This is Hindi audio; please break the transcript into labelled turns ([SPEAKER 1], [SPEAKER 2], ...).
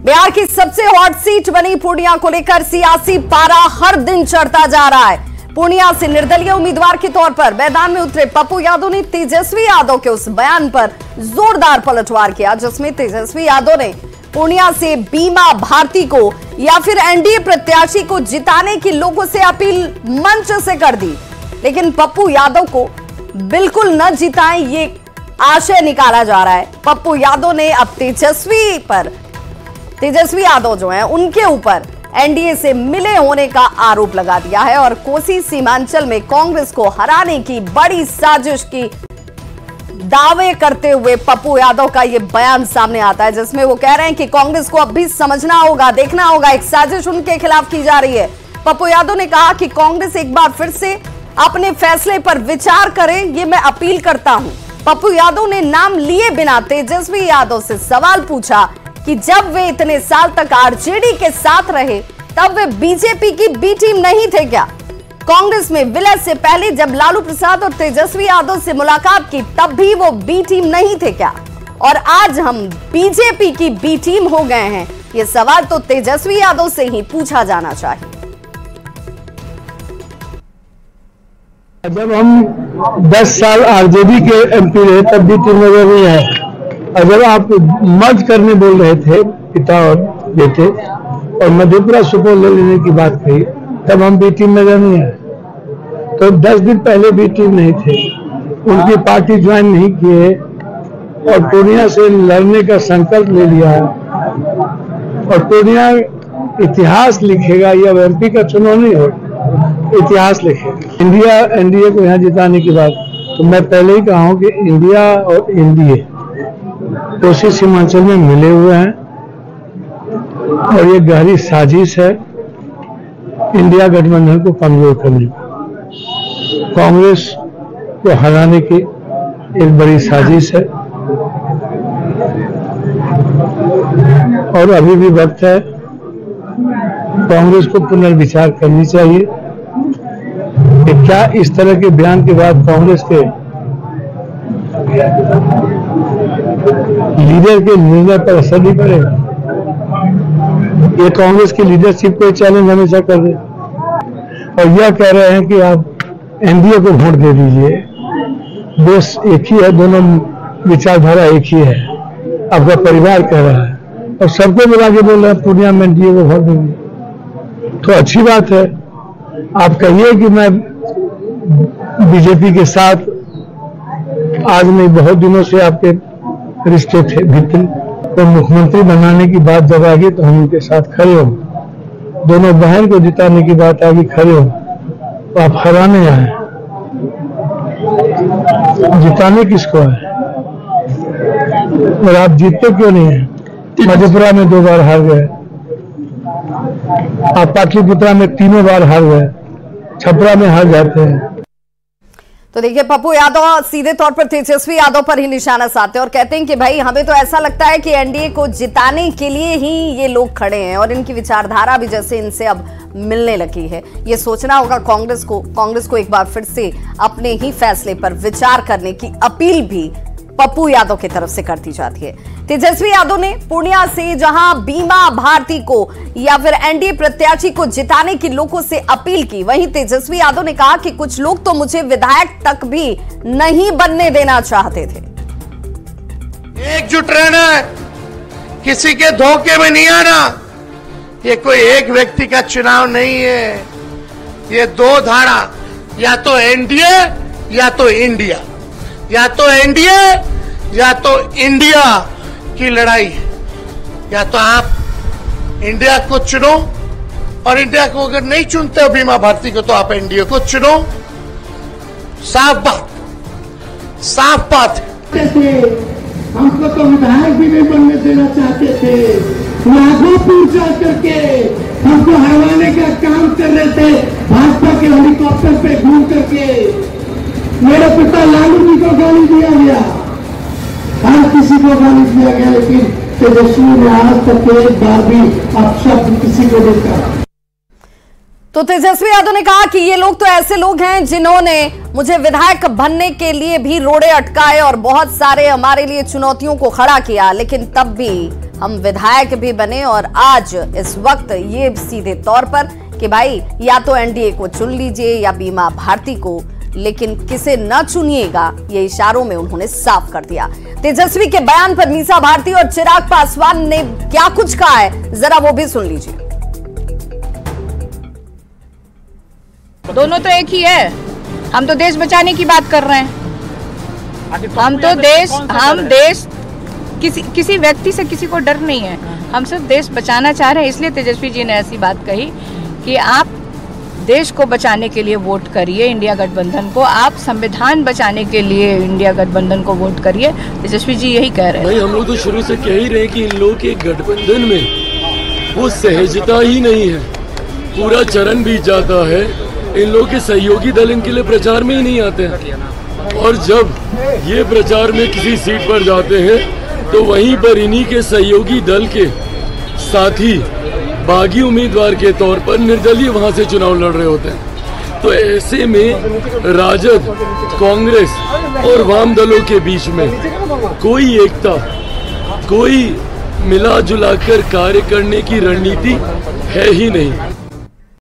[SPEAKER 1] बिहार की सबसे हॉट सीट बनी पूर्णिया को लेकर सियासी पारा हर दिन चढ़ता जा रहा है। पूर्णिया से निर्दलीय उम्मीदवार के तौर पर मैदान में उतरे पप्पू यादव ने तेजस्वी यादव के उस बयान पर जोरदार पलटवार किया, जिसमें तेजस्वी यादव ने पूर्णिया से बीमा भारती को या फिर एनडीए प्रत्याशी को जिताने की लोगों से अपील मंच से कर दी, लेकिन पप्पू यादव को बिल्कुल न जिताएं ये आशय निकाला जा रहा है। पप्पू यादव ने अब तेजस्वी यादव जो हैं उनके ऊपर एनडीए से मिले होने का आरोप लगा दिया है और कोसी सीमांचल में कांग्रेस को हराने की बड़ी साजिश की दावे करते हुए पप्पू यादव का यह बयान सामने आता है, जिसमें वो कह रहे हैं कि कांग्रेस को अब भी समझना होगा, देखना होगा, एक साजिश उनके खिलाफ की जा रही है। पप्पू यादव ने कहा कि कांग्रेस एक बार फिर से अपने फैसले पर विचार करे, ये मैं अपील करता हूं। पप्पू यादव ने नाम लिए बिना तेजस्वी यादव से सवाल पूछा कि जब वे इतने साल तक आरजेडी के साथ रहे तब वे बीजेपी की बी टीम नहीं थे क्या? कांग्रेस में विलय से पहले जब लालू प्रसाद और तेजस्वी यादव से मुलाकात की तब भी वो बी टीम नहीं थे क्या? और आज हम बीजेपी की बी टीम हो गए हैं, ये सवाल तो तेजस्वी यादव से ही पूछा जाना चाहिए।
[SPEAKER 2] जब हम 10 साल आरजेडी के एमपी रहे तब बी टीम नजर नहीं है, और जब आप मर्ज करने बोल रहे थे पिता और बेटे और मधेपुरा सुपौल ले लेने की बात कही तब हम बी टीम नजर नहीं है। तो 10 दिन पहले बी टीम नहीं थे, उनकी पार्टी ज्वाइन नहीं किए और पूर्णिया से लड़ने का संकल्प ले लिया और पूर्णिया इतिहास लिखेगा। यह एमपी का चुनाव नहीं हो, इतिहास लिखेगा। एनडीए को यहाँ जिताने की बात तो मैं पहले ही कहा हूं कि इंडिया और एनडीए कोसी सीमांचल में मिले हुए हैं और ये गहरी साजिश है इंडिया गठबंधन को कमजोर करने, कांग्रेस को हराने की एक बड़ी साजिश है। और अभी भी वक्त है, कांग्रेस को पुनर्विचार करनी चाहिए कि क्या इस तरह के बयान के बाद कांग्रेस के लीडर के निर्णय पर असर नहीं पड़ेगा। ये कांग्रेस की लीडरशिप को चैलेंज हमेशा कर रहे और यह कह रहे हैं कि आप एनडीए को वोट दे दीजिए, देश एक ही है, दोनों विचारधारा एक ही है, आपका परिवार कह रहा है और सबको मिला के बोल रहे हैं पूर्णिया में एनडीए को वोट देंगे। तो अच्छी बात है, आप कहिए कि मैं बीजेपी के साथ आज नहीं बहुत दिनों से आपके रिश्ते थे भीतर, तो मुख्यमंत्री बनाने की बात जब आ गई तो हम उनके साथ खड़े हो, दोनों बहन को जिताने की बात आ गई खड़े हो, तो आप हराने आए, जिताने किसको है और आप जीतते क्यों नहीं है? मधेपुरा में 2 बार हार गए, आप पाटलिपुत्रा में 3 बार हार गए, छपरा में हार जाते हैं।
[SPEAKER 1] तो देखिए पप्पू यादव सीधे तौर पर तेजस्वी यादव पर ही निशाना साधते हैं और कहते हैं कि भाई हमें तो ऐसा लगता है कि एनडीए को जिताने के लिए ही ये लोग खड़े हैं और इनकी विचारधारा भी जैसे इनसे अब मिलने लगी है। ये सोचना होगा कांग्रेस को एक बार फिर से अपने ही फैसले पर विचार करने की अपील भी पप्पू यादव की तरफ से कर दी जाती है। तेजस्वी यादव ने पूर्णिया से जहां बीमा भारती को या फिर एनडीए प्रत्याशी को जिताने की लोगों से अपील की, वहीं तेजस्वी यादव ने कहा कि कुछ लोग तो मुझे विधायक तक भी नहीं बनने देना चाहते थे।
[SPEAKER 3] एकजुट रहना है, किसी के धोखे में नहीं आना। ये कोई एक व्यक्ति का चुनाव नहीं है, ये 2 धारा, या तो एनडीए या तो इंडिया, या तो एनडीए या तो इंडिया की लड़ाई है। या तो आप इंडिया को चुनो और इंडिया को अगर नहीं चुनते हो बीमा भारती को तो आप एनडीए को चुनो। साफ बात
[SPEAKER 4] है। हमको तो विधायक भी नहीं बनने देना चाहते थे, लाखों पूजा करके हमको हरवाने का काम कर रहे थे, भाजपा के हेलीकॉप्टर पे घूम करके। मेरे पिता लालू जी को गाली दिया गया, हर किसी को गाली दिया गया, लेकिन तेजस्वी ने आज तक एक बार भी अपशब्द किसी को नहीं कहा।
[SPEAKER 1] तो तेजस्वी यादव ने कहा कि ये लोग तो ऐसे लोग हैं जिन्होंने मुझे विधायक बनने के लिए भी रोड़े अटकाए और बहुत सारे हमारे लिए चुनौतियों को खड़ा किया, लेकिन तब भी हम विधायक भी बने। और आज इस वक्त ये सीधे तौर पर कि भाई या तो एनडीए को चुन लीजिए या बीमा भारती को, लेकिन किसे न चुनिएगा, ये इशारों में उन्होंने साफ कर दिया। तेजस्वी के बयान पर मीसा भारती और चिराग पासवान ने क्या कुछ कहा है, जरा वो भी सुन लीजिए।
[SPEAKER 5] दोनों तो एक ही है, हम तो देश बचाने की बात कर रहे हैं। हम देश किसी व्यक्ति से किसी को डर नहीं है, हम सिर्फ देश बचाना चाह रहे हैं। इसलिए तेजस्वी जी ने ऐसी बात कही कि आप देश को बचाने के लिए वोट करिए इंडिया गठबंधन को, आप संविधान बचाने के लिए इंडिया गठबंधन को वोट करिए। तेजस्वी जी यही कह रहे हैं।
[SPEAKER 6] भाई हम लोग तो शुरू से कह ही रहे हैं कि इन लोगों के गठबंधन में वो सहजता ही नहीं है, पूरा चरण बीत जाता है, इन लोगों के सहयोगी दल इनके लिए प्रचार में ही नहीं आते हैं, और जब ये प्रचार में किसी सीट पर जाते हैं तो वहीं पर इन्हीं के सहयोगी दल के साथी बागी उम्मीदवार के तौर पर निर्दलीय वहां से चुनाव लड़ रहे होते हैं। तो ऐसे में राजद, कांग्रेस और वाम दलों के बीच में कोई एकता, कोई मिला जुला कर कार्य करने की रणनीति है ही नहीं।